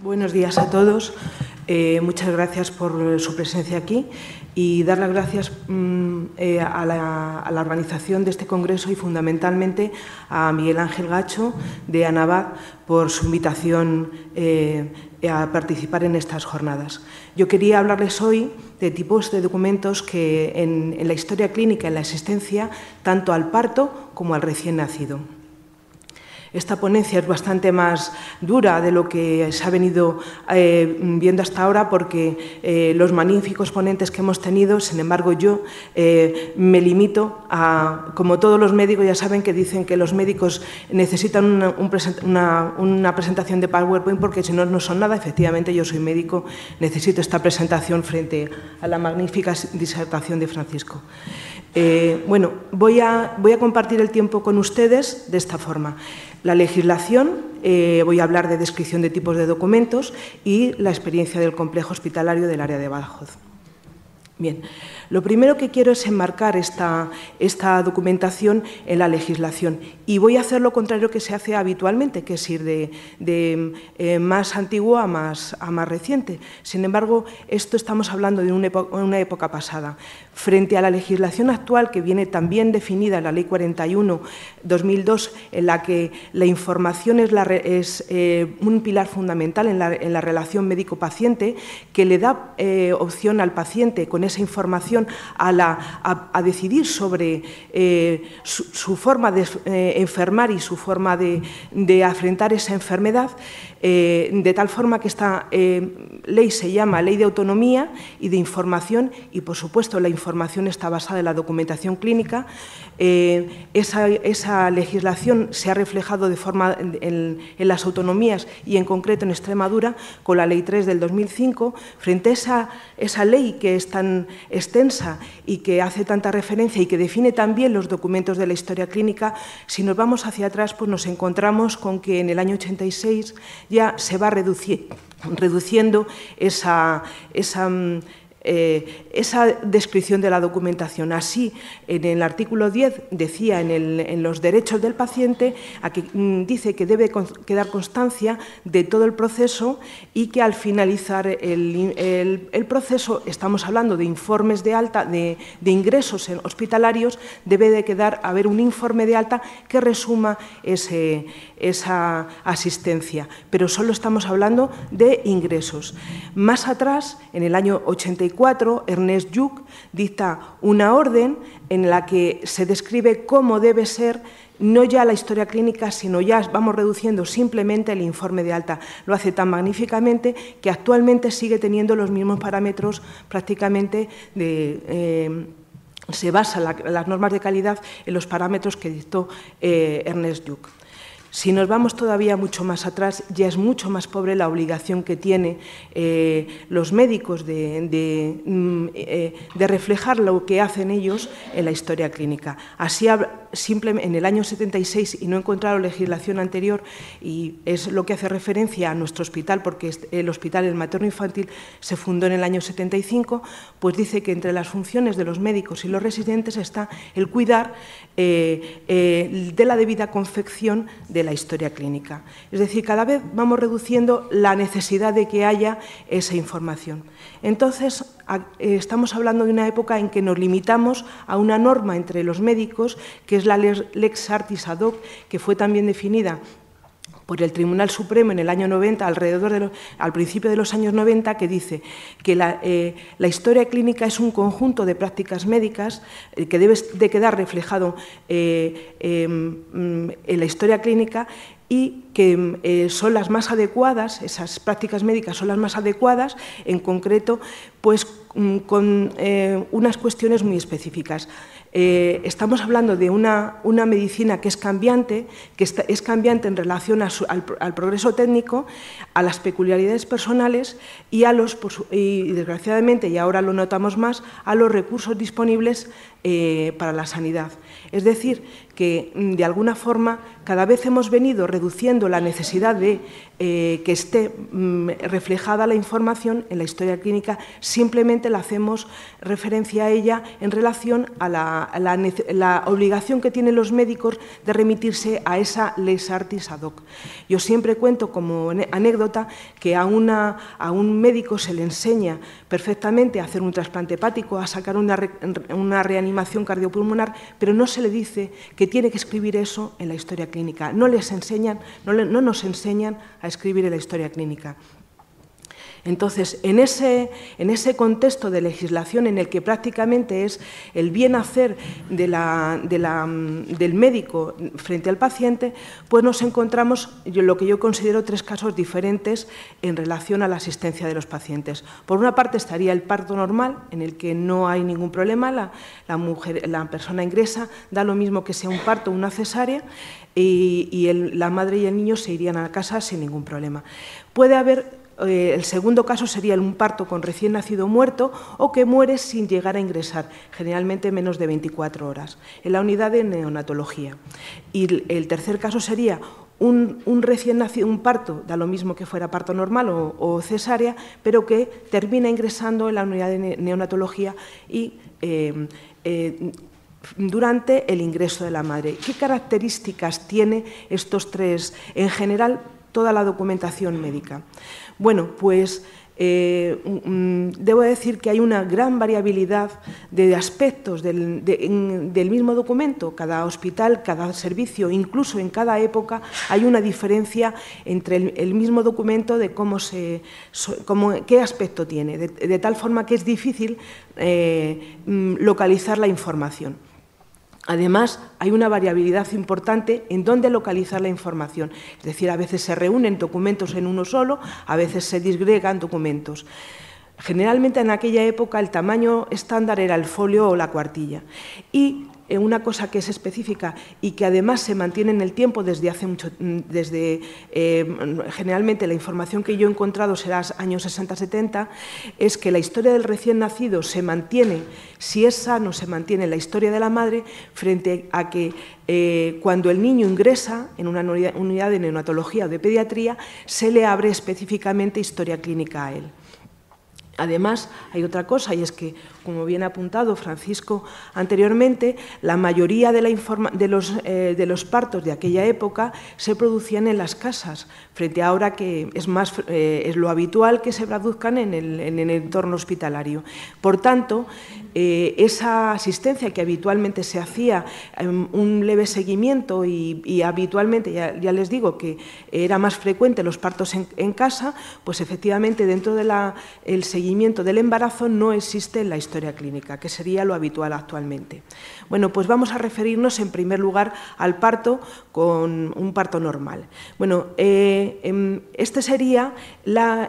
Buenos días a todos. Muchas gracias por su presencia aquí y dar las gracias a la organización de este congreso y fundamentalmente a Miguel Ángel Gacho de ANAVAD por su invitación a participar en estas jornadas. Yo quería hablarles hoy de tipos de documentos que en la historia clínica, en la asistencia, tanto al parto como al recién nacido. Esta ponencia es bastante más dura de lo que se ha venido viendo hasta ahora porque los magníficos ponentes que hemos tenido, sin embargo yo me limito a, como todos los médicos ya saben que dicen que los médicos necesitan una presentación de PowerPoint porque si no, no son nada. Efectivamente yo soy médico, necesito esta presentación frente a la magnífica disertación de Francisco. Bueno, voy a compartir el tiempo con ustedes de esta forma. La legislación, voy a hablar de descripción de tipos de documentos y la experiencia del complejo hospitalario del área de Badajoz. Bien, lo primero que quiero es enmarcar esta documentación en la legislación y voy a hacer lo contrario que se hace habitualmente, que es ir de más antiguo a más reciente. Sin embargo, esto estamos hablando de una época pasada. Frente a la legislación actual, que viene también definida en la Ley 41/2002, en la que la información es un pilar fundamental en la relación médico-paciente, que le da opción al paciente con esa información a decidir sobre su forma de enfermar y su forma de afrontar esa enfermedad, de tal forma que esta ley se llama Ley de Autonomía y de Información y, por supuesto, la información está basada en la documentación clínica. Esa legislación se ha reflejado en las autonomías y, en concreto, en Extremadura, con la Ley 3 del 2005. Frente a esa ley que es tan extensa y que hace tanta referencia y que define también los documentos de la historia clínica, si nos vamos hacia atrás, pues nos encontramos con que en el año 86 ya se va reduciendo esa descripción de la documentación. Así, en el artículo 10 decía en los derechos del paciente, dice que debe quedar constancia de todo el proceso y que al finalizar el proceso, estamos hablando de informes de alta, de ingresos hospitalarios, debe de haber un informe de alta que resuma esa asistencia, pero solo estamos hablando de ingresos. Más atrás, en el año 84, Ernest Lluch dicta una orden en la que se describe cómo debe ser no ya la historia clínica, sino ya vamos reduciendo simplemente el informe de alta. Lo hace tan magníficamente que actualmente sigue teniendo los mismos parámetros prácticamente se basan las normas de calidad en los parámetros que dictó Ernest Lluch. Si nos vamos todavía mucho más atrás, ya es mucho más pobre la obligación que tienen los médicos de reflejar lo que hacen ellos en la historia clínica. Así, simplemente en el año 76, y no he encontrado legislación anterior, y es lo que hace referencia a nuestro hospital, porque el hospital, el materno-infantil, se fundó en el año 75, pues dice que entre las funciones de los médicos y los residentes está el cuidar de la debida confección de la historia clínica. Es decir, cada vez vamos reduciendo la necesidad de que haya esa información. Entonces, estamos hablando de una época en que nos limitamos a una norma entre los médicos, que es la Lex Artis ad hoc, que fue también definida por el Tribunal Supremo en el año 90, al principio de los años 90, que dice que la historia clínica es un conjunto de prácticas médicas que debe de quedar reflejado en la historia clínica y que son las más adecuadas, esas prácticas médicas son las más adecuadas, en concreto, pues con unas cuestiones muy específicas. Estamos hablando de una medicina que es cambiante en relación al progreso técnico, a las peculiaridades personales y y desgraciadamente, y ahora lo notamos más, a los recursos disponibles para la sanidad. Es decir, que de alguna forma cada vez hemos venido reduciendo la necesidad de que esté reflejada la información en la historia clínica simplemente le hacemos referencia a ella en relación a la obligación que tienen los médicos de remitirse a esa lex artis ad hoc. Yo siempre cuento como anécdota que a un médico se le enseña perfectamente a hacer un trasplante hepático, a sacar una reanimación cardiopulmonar, pero no se le dice que tiene que escribir eso en la historia clínica. No nos enseñan a escribir en la historia clínica. Entonces, en ese contexto de legislación en el que prácticamente es el bien hacer del médico frente al paciente, pues nos encontramos lo que yo considero 3 casos diferentes en relación a la asistencia de los pacientes. Por una parte estaría el parto normal, en el que no hay ningún problema, la persona ingresa, da lo mismo que sea un parto o una cesárea, y la madre y el niño se irían a casa sin ningún problema. Puede haber el segundo caso sería un parto con recién nacido muerto o que muere sin llegar a ingresar, generalmente menos de 24 horas, en la unidad de neonatología. Y el tercer caso sería un recién nacido, un parto, da lo mismo que fuera parto normal o cesárea, pero que termina ingresando en la unidad de neonatología y durante el ingreso de la madre. ¿Qué características tiene estos 3, en general, toda la documentación médica? Bueno, pues debo decir que hay una gran variabilidad de aspectos del mismo documento. Cada hospital, cada servicio, incluso en cada época, hay una diferencia entre el mismo documento de qué aspecto tiene, de tal forma que es difícil localizar la información. Además, hay una variabilidad importante en dónde localizar la información. Es decir, a veces se reúnen documentos en uno solo, a veces se disgregan documentos. Generalmente, en aquella época, el tamaño estándar era el folio o la cuartilla. Y una cosa que es específica y que además se mantiene en el tiempo desde hace mucho, generalmente la información que yo he encontrado será años 60-70, es que la historia del recién nacido se mantiene, si es sano, se mantiene la historia de la madre frente a que cuando el niño ingresa en una unidad de neonatología o de pediatría, se le abre específicamente historia clínica a él. Además, hay otra cosa, y es que, como bien ha apuntado Francisco anteriormente, la mayoría de los partos de aquella época se producían en las casas, frente a ahora que es lo habitual que se produzcan en el entorno hospitalario. Por tanto, esa asistencia que habitualmente se hacía, un leve seguimiento y habitualmente, ya les digo, que era más frecuente los partos en casa, pues efectivamente dentro del seguimiento del embarazo no existe en la historia clínica, que sería lo habitual actualmente. Bueno, pues vamos a referirnos en primer lugar al parto con un parto normal. Bueno, este sería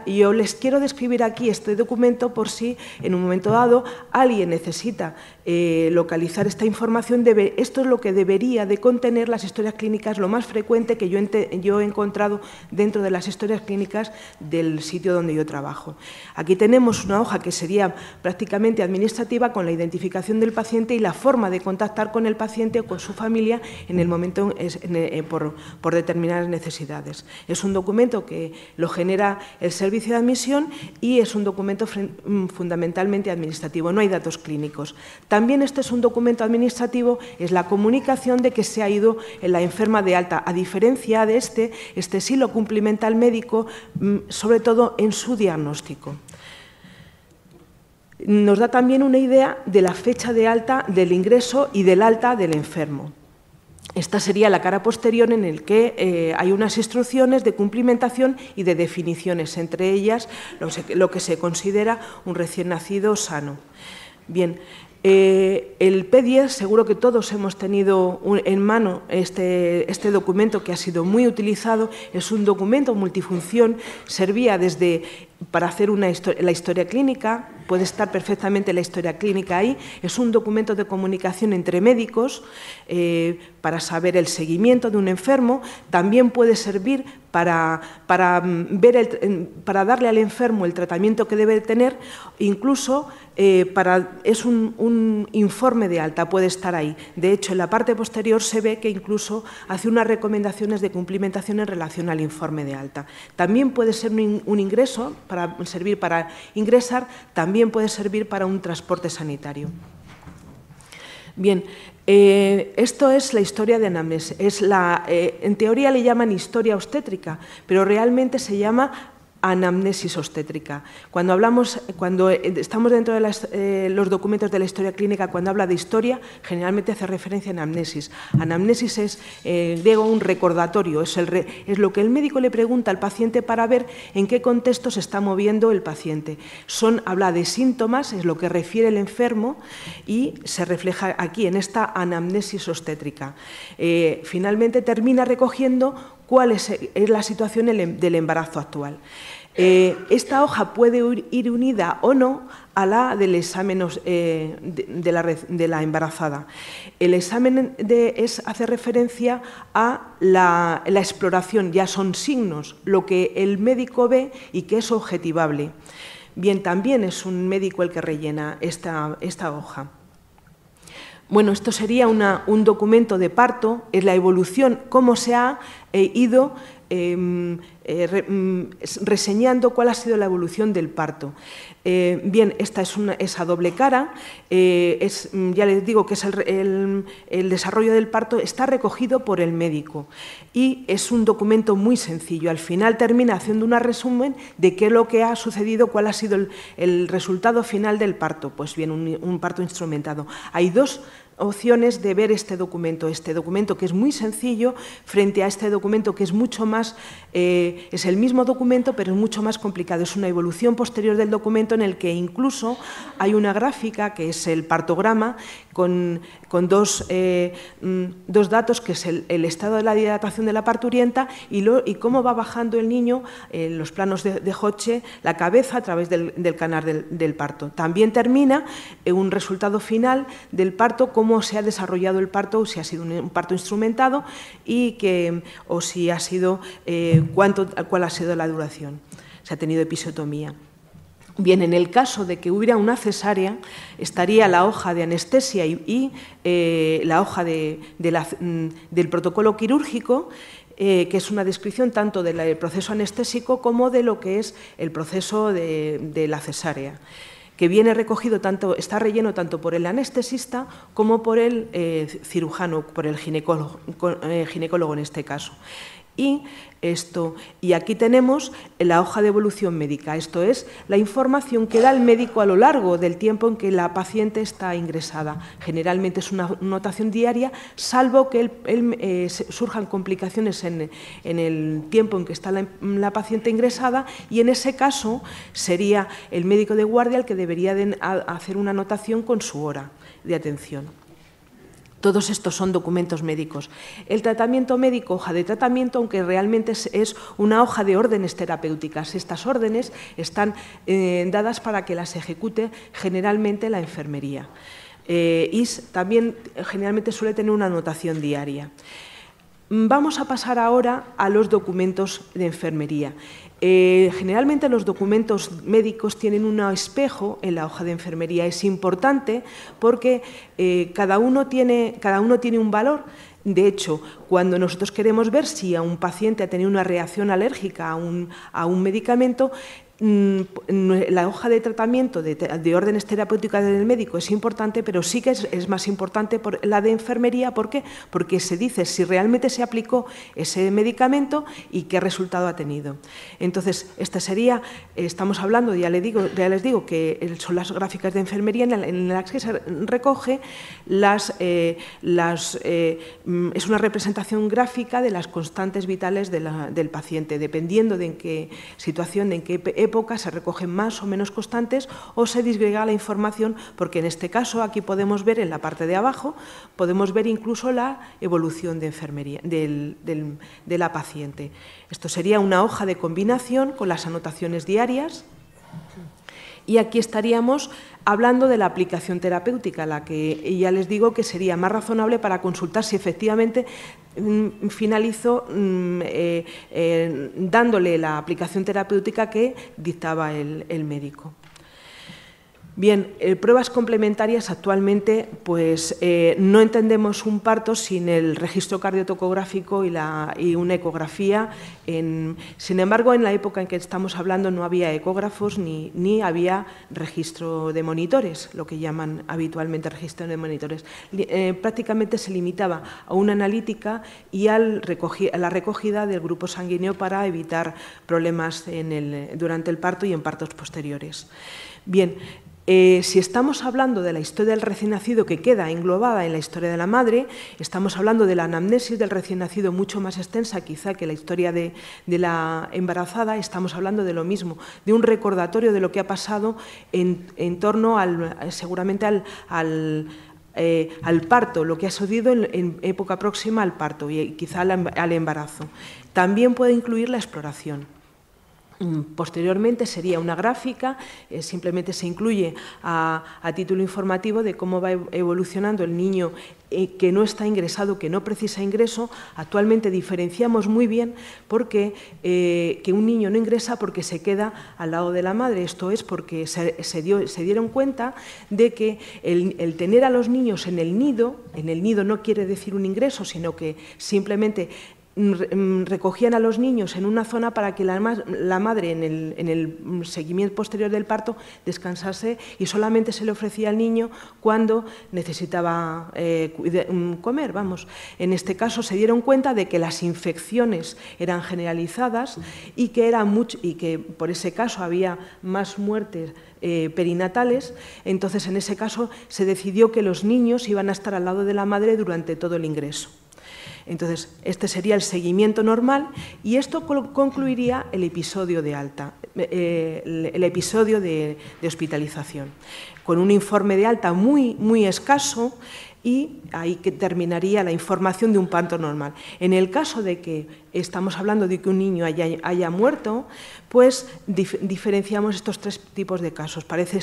yo les quiero describir aquí este documento por si en un momento dado alguien necesita localizar esta información. Esto es lo que debería de contener las historias clínicas, lo más frecuente que yo he encontrado dentro de las historias clínicas del sitio donde yo trabajo. Aquí tenemos una hoja que sería prácticamente administrativa con la identificación del paciente y la forma de contactar con el paciente o con su familia en el momento por determinadas necesidades. Es un documento que lo genera el servicio de admisión y es un documento fundamentalmente administrativo, no hay datos clínicos. También este es un documento administrativo, es la comunicación de que se ha ido la enferma de alta. A diferencia de este sí lo cumplimenta el médico, sobre todo en su diagnóstico. Nos da también una idea de la fecha de alta del ingreso y del alta del enfermo. Esta sería la cara posterior en el que hay unas instrucciones de cumplimentación y de definiciones, entre ellas lo que se considera un recién nacido sano. Bien, el P10, seguro que todos hemos tenido en mano este documento que ha sido muy utilizado, es un documento multifunción, servía para hacer la historia clínica, puede estar perfectamente la historia clínica ahí, es un documento de comunicación entre médicos para saber el seguimiento de un enfermo, también puede servir para darle al enfermo el tratamiento que debe tener, incluso es un informe de alta, puede estar ahí. De hecho, en la parte posterior se ve que incluso hace unas recomendaciones de cumplimentación en relación al informe de alta. También puede ser un ingreso servir para ingresar, también puede servir para un transporte sanitario. Bien, esto es la historia de anamnesis. En teoría le llaman historia obstétrica, pero realmente se llama anamnesis obstétrica. Cuando estamos dentro de los documentos de la historia clínica, cuando habla de historia, generalmente hace referencia a anamnesis. Anamnesis es, en griego, un recordatorio, es lo que el médico le pregunta al paciente para ver en qué contexto se está moviendo el paciente. Habla de síntomas, es lo que refiere el enfermo y se refleja aquí en esta anamnesis obstétrica. Finalmente termina recogiendo cuál es la situación del embarazo actual. Esta hoja puede ir unida o no a la del examen de la embarazada. El examen hace referencia a la exploración, ya son signos, lo que el médico ve y que es objetivable. Bien, también es un médico el que rellena esta hoja. Bueno, esto sería un documento de parto, es la evolución, cómo se ha ido reseñando cuál ha sido la evolución del parto. Bien, esta es a doble cara, ya les digo que es el desarrollo del parto, está recogido por el médico y es un documento muy sencillo. Al final termina haciendo un resumen de qué es lo que ha sucedido, cuál ha sido el resultado final del parto. Pues bien, un parto instrumentado. Hay dos opciones de ver este documento que es muy sencillo frente a este documento que es mucho más, es el mismo documento pero es mucho más complicado, es una evolución posterior del documento en el que incluso hay una gráfica que es el partograma con dos datos que es el estado de la dilatación de la parturienta y cómo va bajando el niño en los planos de Hoche la cabeza a través del canal del parto. También termina un resultado final del parto, cómo se ha desarrollado el parto, si ha sido un parto instrumentado o si ha sido, cuál ha sido la duración, si ha tenido episiotomía. Bien, en el caso de que hubiera una cesárea, estaría la hoja de anestesia y la hoja del protocolo quirúrgico, que es una descripción tanto del proceso anestésico como de lo que es el proceso de la cesárea, que viene recogido está relleno tanto por el anestesista como por el cirujano, por el ginecólogo en este caso. Y aquí tenemos la hoja de evolución médica, esto es la información que da el médico a lo largo del tiempo en que la paciente está ingresada. Generalmente es una notación diaria, salvo que surjan complicaciones en el tiempo en que está la paciente ingresada y en ese caso sería el médico de guardia el que debería hacer una anotación con su hora de atención. Todos estos son documentos médicos. El tratamiento médico, hoja de tratamiento, aunque realmente es una hoja de órdenes terapéuticas. Estas órdenes están dadas para que las ejecute generalmente la enfermería. Y también generalmente suele tener una anotación diaria. Vamos a pasar ahora a los documentos de enfermería. Generalmente los documentos médicos tienen un espejo en la hoja de enfermería. Es importante porque cada uno tiene un valor. De hecho, cuando nosotros queremos ver si a un paciente ha tenido una reacción alérgica a un medicamento, la hoja de tratamiento de órdenes terapéuticas del médico es importante, pero sí que es más importante la de enfermería. ¿Por qué? Porque se dice si realmente se aplicó ese medicamento y qué resultado ha tenido. Entonces, estamos hablando, ya les digo que son las gráficas de enfermería en las que se recoge es una representación gráfica de las constantes vitales del paciente, dependiendo de en qué situación, de en qué época se recogen más o menos constantes o se disgrega la información, porque en este caso aquí podemos ver en la parte de abajo, podemos ver incluso la evolución de enfermería de la paciente. Esto sería una hoja de combinación con las anotaciones diarias. Y aquí estaríamos hablando de la aplicación terapéutica, la que ya les digo que sería más razonable para consultar si efectivamente finalizó dándole la aplicación terapéutica que dictaba el médico. Bien, pruebas complementarias actualmente, pues no entendemos un parto sin el registro cardiotocográfico y una ecografía. Sin embargo, en la época en que estamos hablando no había ecógrafos ni había registro de monitores, lo que llaman habitualmente registro de monitores. Prácticamente se limitaba a una analítica y a la recogida del grupo sanguíneo para evitar problemas durante el parto y en partos posteriores. Bien, si estamos hablando de la historia del recién nacido que queda englobada en la historia de la madre, estamos hablando de la anamnesis del recién nacido mucho más extensa quizá que la historia de la embarazada, estamos hablando de lo mismo, de un recordatorio de lo que ha pasado en torno seguramente al parto, lo que ha sucedido en época próxima al parto y quizá al embarazo. También puede incluir la exploración. Posteriormente sería una gráfica, simplemente se incluye a título informativo de cómo va evolucionando el niño que no está ingresado, que no precisa ingreso. Actualmente diferenciamos muy bien porque que un niño no ingresa porque se queda al lado de la madre. Esto es porque se dieron cuenta de que el tener a los niños en el nido no quiere decir un ingreso, sino que simplemente recogían a los niños en una zona para que la madre en el seguimiento posterior del parto descansase y solamente se le ofrecía al niño cuando necesitaba comer. En este caso se dieron cuenta de que las infecciones eran generalizadas y que por ese caso había más muertes perinatales. Entonces en ese caso se decidió que los niños iban a estar al lado de la madre durante todo el ingreso. Entonces, este sería el seguimiento normal y esto concluiría el episodio de alta, el episodio de hospitalización, con un informe de alta muy escaso y ahí que terminaría la información de un parto normal. En el caso de que estamos hablando de que un niño haya muerto, pues diferenciamos estos tres tipos de casos. Parece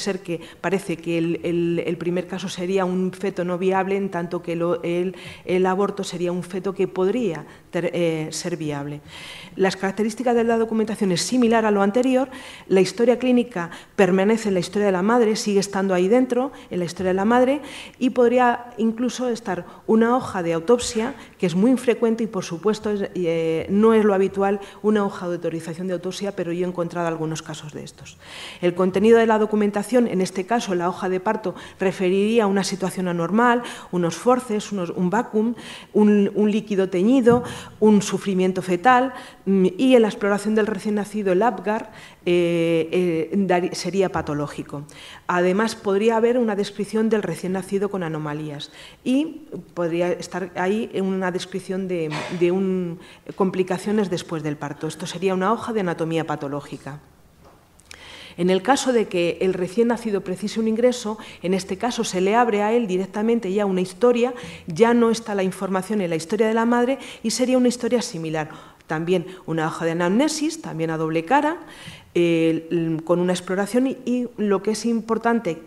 que el primer caso sería un feto no viable, en tanto que el aborto sería un feto que podría ser viable. Las características de la documentación es similar a lo anterior. La historia clínica permanece en la historia de la madre, sigue estando ahí dentro, en la historia de la madre, y podría incluso estar una hoja de autopsia, que es muy infrecuente y, por supuesto, no es lo habitual una hoja de autorización de autopsia, pero yo he encontrado algunos casos de estos. El contenido de la documentación, en este caso la hoja de parto, referiría a una situación anormal, unos forces, un vacuum, un líquido teñido, un sufrimiento fetal, y en la exploración del recién nacido el APGAR sería patológico. Además, podría haber una descripción del recién nacido con anomalías y podría estar ahí una descripción de complicaciones después del parto. Esto sería una hoja de anatomía patológica. En el caso de que el recién nacido precise un ingreso, en este caso se le abre a él directamente ya una historia, ya no está la información en la historia de la madre y sería una historia similar. También una hoja de anamnesis, también a doble cara, con una exploración y lo que es importante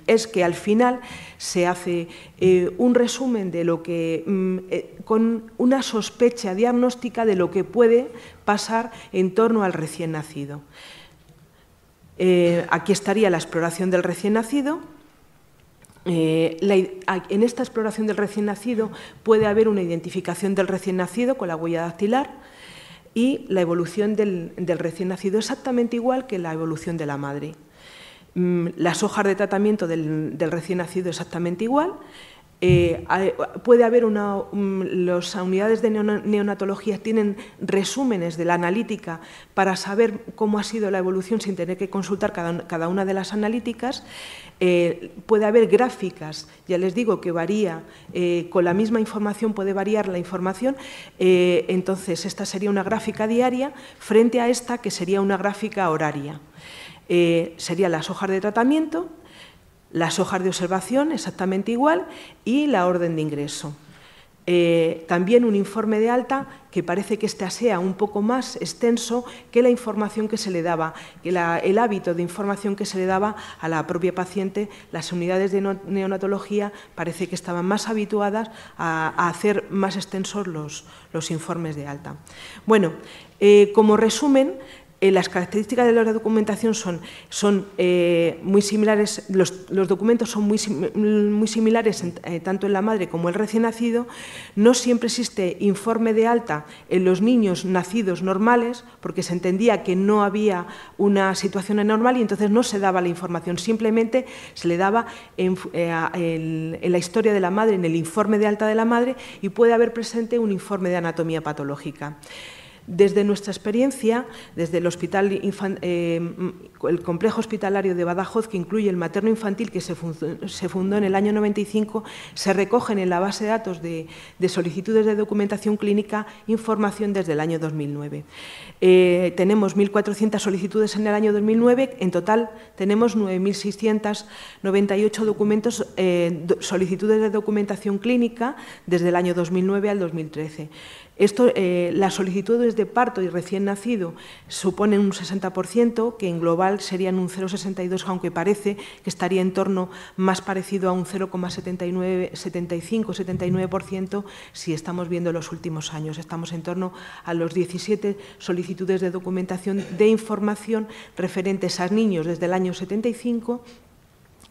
es que al final se hace un resumen de lo que, con una sospecha diagnóstica de lo que puede pasar en torno al recién nacido. Aquí estaría la exploración del recién nacido. En esta exploración del recién nacido puede haber una identificación del recién nacido con la huella dactilar y la evolución del recién nacido exactamente igual que la evolución de la madre. Las hojas de tratamiento del recién nacido exactamente igual. Puede haber las unidades de neonatología tienen resúmenes de la analítica para saber cómo ha sido la evolución sin tener que consultar cada una de las analíticas. Puede haber gráficas, ya les digo que varía, con la misma información puede variar la información, entonces esta sería una gráfica diaria frente a esta que sería una gráfica horaria. Serían las hojas de tratamiento, las hojas de observación exactamente igual y la orden de ingreso. También un informe de alta que parece que este sea un poco más extenso que la información que se le daba, que el hábito de información que se le daba a la propia paciente. Las unidades de neonatología parece que estaban más habituadas a hacer más extensos los informes de alta. Bueno, como resumen, Las características de la documentación son muy similares, los documentos son muy similares tanto en la madre como el recién nacido. No siempre existe informe de alta en los niños nacidos normales, porque se entendía que no había una situación anormal y entonces no se daba la información, simplemente se le daba en la historia de la madre, en el informe de alta de la madre, y puede haber presente un informe de anatomía patológica. Desde nuestra experiencia, desde el complejo hospitalario de Badajoz, que incluye el materno infantil, que se fundó en el año 95, se recogen en la base de datos de solicitudes de documentación clínica información desde el año 2009. Tenemos 1.400 solicitudes en el año 2009, en total tenemos 9.698 documentos, solicitudes de documentación clínica desde el año 2009 al 2013. Las solicitudes de parto y recién nacido suponen un 60%, que en global serían un 0,62%, aunque parece que estaría en torno más parecido a un 0,75-79% si estamos viendo los últimos años. Estamos en torno a los 17 solicitudes de documentación de información referentes a niños desde el año 75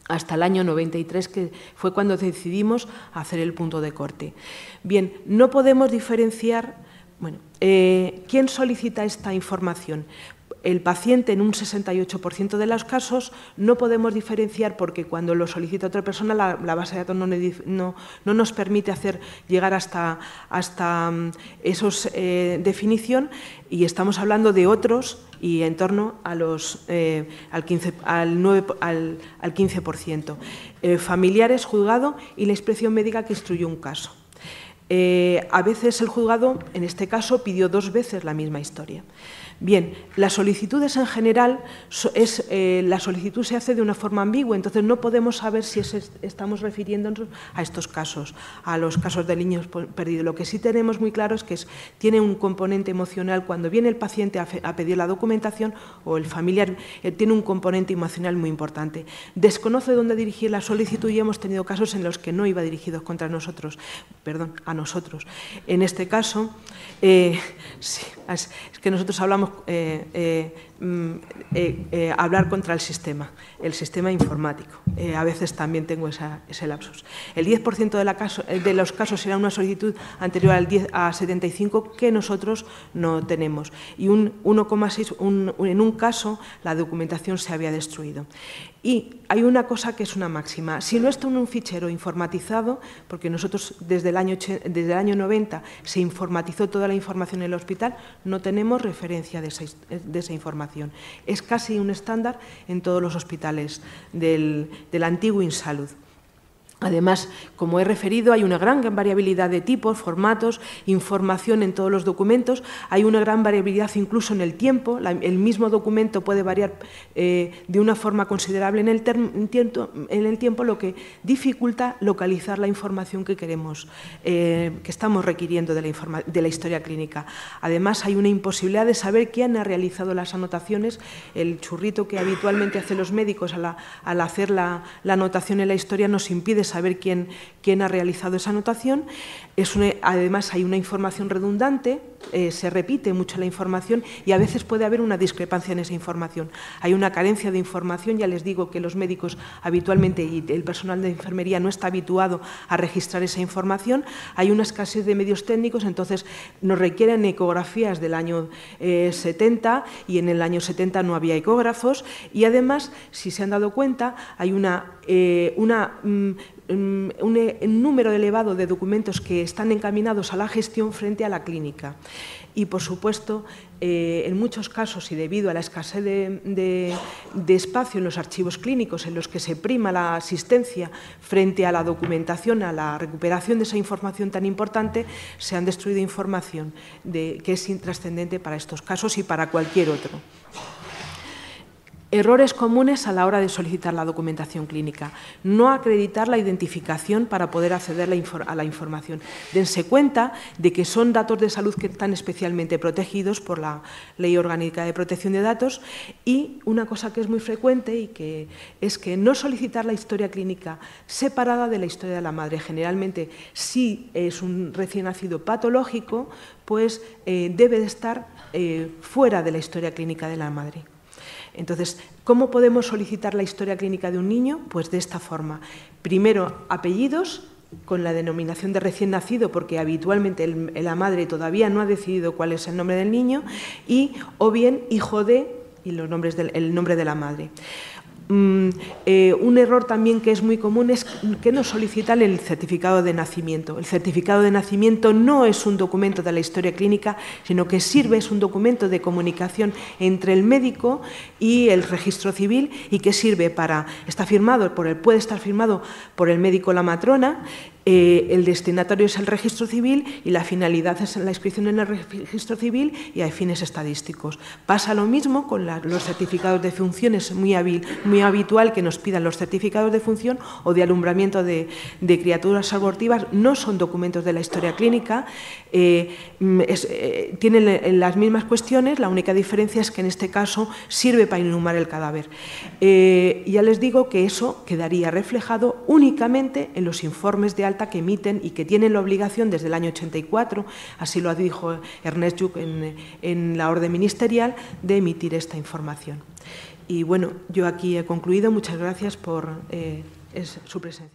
hasta el año 93, que fue cuando decidimos hacer el punto de corte. Bien, no podemos diferenciar, ¿quién solicita esta información? El paciente, en un 68% de los casos, no podemos diferenciar porque cuando lo solicita otra persona la base de datos no nos permite llegar hasta esa definición, y estamos hablando de otros y en torno a al 15%. Familiares, juzgado y la inspección médica que instruyó un caso. A veces el juzgado, en este caso, pidió 2 veces la misma historia. Bien, las solicitudes en general, la solicitud se hace de una forma ambigua, entonces no podemos saber si estamos refiriéndonos a estos casos, a los casos de niños perdidos. Lo que sí tenemos muy claro es que tiene un componente emocional. Cuando viene el paciente a pedir la documentación o el familiar, tiene un componente emocional muy importante. Desconoce dónde dirigir la solicitud y hemos tenido casos en los que no iba dirigidos contra nosotros, perdón, a nosotros. En este caso, sí, es que nosotros hablamos hablar contra el sistema informático. A veces también tengo ese lapsus. El 10% de los casos será una solicitud anterior a 75 que nosotros no tenemos, y un 1,6 en un caso la documentación se había destruido. Y hay una cosa que es una máxima: si no está en un fichero informatizado, porque nosotros desde el año 90 se informatizó toda la información en el hospital, no tenemos referencia de esa información. Es casi un estándar en todos los hospitales del antiguo InSalud. Además, como he referido, hay una gran variabilidad de tipos, formatos, información en todos los documentos. Hay una gran variabilidad incluso en el tiempo. El mismo documento puede variar de una forma considerable en el tiempo, lo que dificulta localizar la información que queremos, que estamos requiriendo de la historia clínica. Además, hay una imposibilidad de saber quién ha realizado las anotaciones. El churrito que habitualmente hacen los médicos al hacer la anotación en la historia nos impide saber quién ha realizado esa anotación. Además, hay una información redundante, se repite mucho la información y a veces puede haber una discrepancia en esa información. Hay una carencia de información. Ya les digo que los médicos habitualmente y el personal de enfermería no está habituado a registrar esa información. Hay una escasez de medios técnicos, entonces nos requieren ecografías del año 70 y en el año 70 no había ecógrafos, y además, si se han dado cuenta, hay un número elevado de documentos que están encaminados a la gestión frente a la clínica. Y, por supuesto, en muchos casos, y debido a la escasez de espacio en los archivos clínicos, en los que se prima la asistencia frente a la documentación, a la recuperación de esa información tan importante, se han destruido información que es intrascendente para estos casos y para cualquier otro. Errores comunes a la hora de solicitar la documentación clínica. No acreditar la identificación para poder acceder a la información. Dense cuenta de que son datos de salud que están especialmente protegidos por la Ley Orgánica de Protección de Datos, y una cosa que es muy frecuente y que es que no solicitar la historia clínica separada de la historia de la madre. Generalmente, si es un recién nacido patológico, pues debe de estar fuera de la historia clínica de la madre. Entonces, ¿cómo podemos solicitar la historia clínica de un niño? Pues de esta forma. Primero, apellidos con la denominación de recién nacido, porque habitualmente la madre todavía no ha decidido cuál es el nombre del niño, o bien hijo de, y el nombre de la madre. Un error también que es muy común es que nos solicitan el certificado de nacimiento. El certificado de nacimiento no es un documento de la historia clínica, sino que es un documento de comunicación entre el médico y el registro civil, y que sirve puede estar firmado por el médico o la matrona. El destinatario es el registro civil y la finalidad es la inscripción en el registro civil y hay fines estadísticos. Pasa lo mismo con los certificados de función. Es muy habitual que nos pidan los certificados de función o de alumbramiento de criaturas abortivas. No son documentos de la historia clínica, tienen las mismas cuestiones, la única diferencia es que en este caso sirve para inhumar el cadáver. Ya les digo que eso quedaría reflejado únicamente en los informes de alta que emiten y que tienen la obligación desde el año 84, así lo dijo Ernest Lluch en la orden ministerial, de emitir esta información. Y bueno, yo aquí he concluido. Muchas gracias por su presencia.